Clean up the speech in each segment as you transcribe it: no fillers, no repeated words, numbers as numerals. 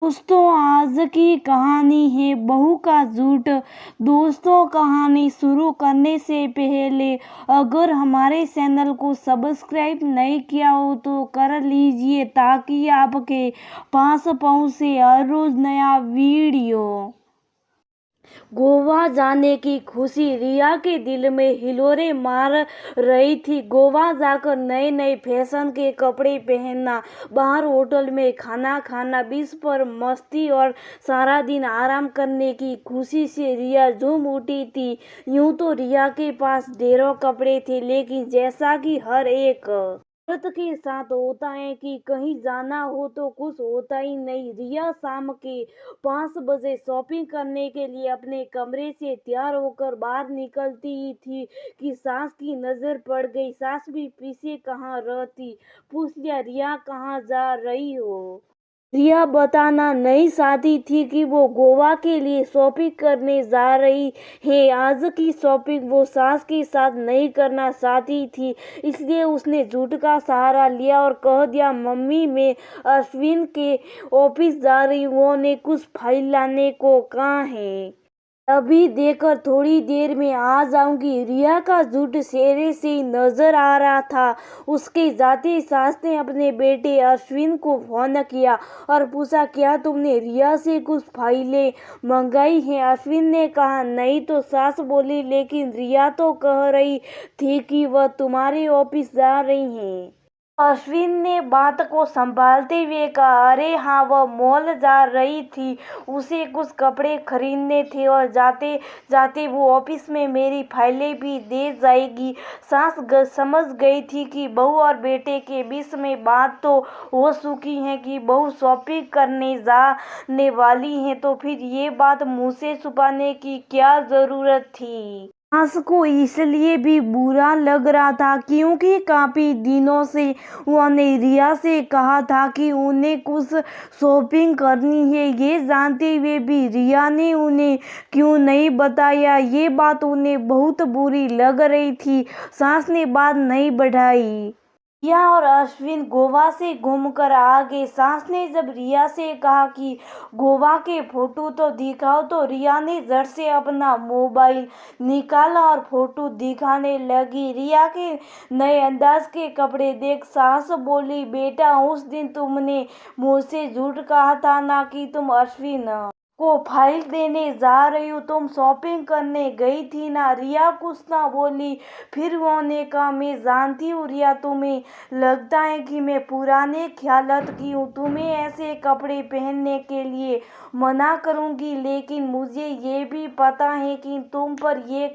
दोस्तों, आज की कहानी है बहू का झूठ। दोस्तों, कहानी शुरू करने से पहले अगर हमारे चैनल को सब्सक्राइब नहीं किया हो तो कर लीजिए ताकि आपके पास पहुंचे हर रोज नया वीडियो। गोवा जाने की खुशी रिया के दिल में हिलोरे मार रही थी। गोवा जाकर नए नए फैशन के कपड़े पहनना, बाहर होटल में खाना खाना, बीच पर मस्ती और सारा दिन आराम करने की खुशी से रिया झूम उठी थी। यूं तो रिया के पास ढेरों कपड़े थे, लेकिन जैसा कि हर एक औरत के साथ होता है कि कहीं जाना हो तो कुछ होता ही नहीं। रिया शाम के 5 बजे शॉपिंग करने के लिए अपने कमरे से तैयार होकर बाहर निकलती ही थी कि सास की नजर पड़ गई। सास भी पीछे कहाँ रहती, पूछ लिया, रिया कहाँ जा रही हो। रिया बताना नहीं चाहती थी कि वो गोवा के लिए शॉपिंग करने जा रही है। आज की शॉपिंग वो सास के साथ नहीं करना चाहती थी, इसलिए उसने झूठ का सहारा लिया और कह दिया, मम्मी मैं अश्विन के ऑफिस जा रही हूँ, उन्होंने कुछ फाइल लाने को कहा है, अभी देकर थोड़ी देर में आ जाऊंगी। रिया का झूठ चेहरे से नजर आ रहा था। उसके जाते सास ने अपने बेटे अश्विन को फोन किया और पूछा, क्या तुमने रिया से कुछ फाइलें मंगाई हैं? अश्विन ने कहा नहीं, तो सास बोली, लेकिन रिया तो कह रही थी कि वह तुम्हारे ऑफिस जा रही हैं। अश्विन ने बात को संभालते हुए कहा, अरे हाँ, वह मॉल जा रही थी, उसे कुछ कपड़े खरीदने थे और जाते जाते वो ऑफिस में मेरी फाइलें भी दे जाएगी। सास समझ गई थी कि बहू और बेटे के बीच में बात तो हो चुकी है कि बहू शॉपिंग करने जाने वाली है, तो फिर ये बात मुँह से छुपाने की क्या जरूरत थी। सास को इसलिए भी बुरा लग रहा था क्योंकि काफी दिनों से उन्होंने रिया से कहा था कि उन्हें कुछ शॉपिंग करनी है। ये जानते हुए भी रिया ने उन्हें क्यों नहीं बताया, ये बात उन्हें बहुत बुरी लग रही थी। सास ने बात नहीं बढ़ाई। रिया और अश्विन गोवा से घूमकर आ गए। सास ने जब रिया से कहा कि गोवा के फोटो तो दिखाओ, तो रिया ने झट से अपना मोबाइल निकाला और फोटो दिखाने लगी। रिया के नए अंदाज के कपड़े देख सास बोली, बेटा उस दिन तुमने मुझसे झूठ कहा था ना कि तुम अश्विन को फाइल देने जा रही हो, तुम शॉपिंग करने गई थी ना। रिया कुछ ना बोली। फिर उन्होंने कहा, मैं जानती हूँ रिया, तुम्हें लगता है कि मैं पुराने ख्यालात की हूँ, तुम्हें ऐसे कपड़े पहनने के लिए मना करूँगी, लेकिन मुझे ये भी पता है कि तुम पर ये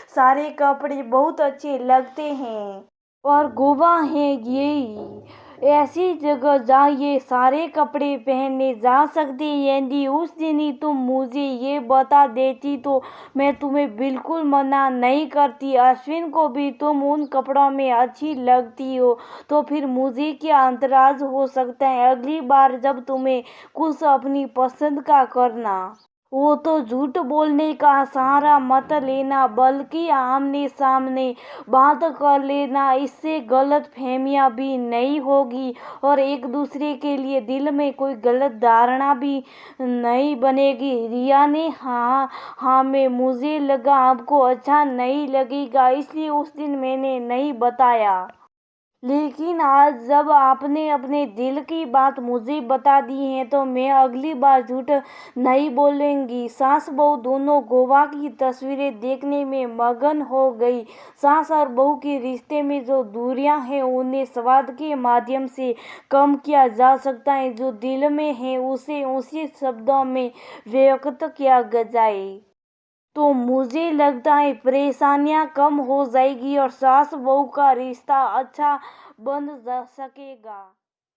सारे कपड़े बहुत अच्छे लगते हैं और गोवा है यही ऐसी जगह जहाँ ये सारे कपड़े पहने जा सकते हैं। यदि उस दिन ही तुम मुझे ये बता देती तो मैं तुम्हें बिल्कुल मना नहीं करती। अश्विन को भी तुम उन कपड़ों में अच्छी लगती हो, तो फिर मुझे क्या अंतराज हो सकता है। अगली बार जब तुम्हें कुछ अपनी पसंद का करना वो तो झूठ बोलने का सहारा मत लेना, बल्कि आमने सामने बात कर लेना। इससे गलत फहमियाँ भी नहीं होगी और एक दूसरे के लिए दिल में कोई गलत धारणा भी नहीं बनेगी। रिया ने हाँ हाँ में, मुझे लगा आपको अच्छा नहीं लगेगा, इसलिए उस दिन मैंने नहीं बताया, लेकिन आज जब आपने अपने दिल की बात मुझे बता दी है तो मैं अगली बार झूठ नहीं बोलूंगी। सास बहू दोनों गोवा की तस्वीरें देखने में मगन हो गई। सास और बहू के रिश्ते में जो दूरियां हैं उन्हें संवाद के माध्यम से कम किया जा सकता है। जो दिल में है उसे उसी शब्दों में व्यक्त किया जाए तो मुझे लगता है परेशानियां कम हो जाएगी और सास बहू का रिश्ता अच्छा बन जा सकेगा।